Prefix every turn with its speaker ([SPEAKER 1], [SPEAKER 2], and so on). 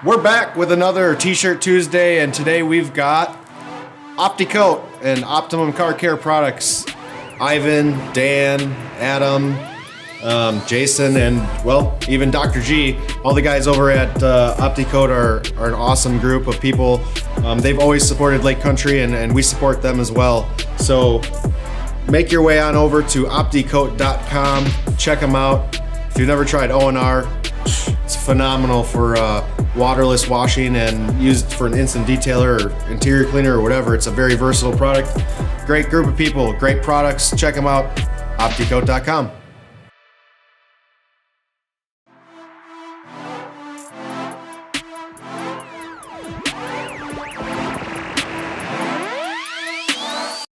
[SPEAKER 1] We're back with another T-Shirt Tuesday, and today we've got Opti-Coat and Optimum Car Care products. Ivan, Dan, Adam, Jason, and well, even Dr. G. All the guys over at Opti-Coat are an awesome group of people. They've always supported Lake Country, and we support them as well. So make your way on over to Opti-Coat.com. Check them out. If you've never tried O&R, it's phenomenal for waterless washing and used for an instant detailer or interior cleaner or whatever. It's a very versatile product. Great group of people, great products. Check them out, Opti-Coat.com.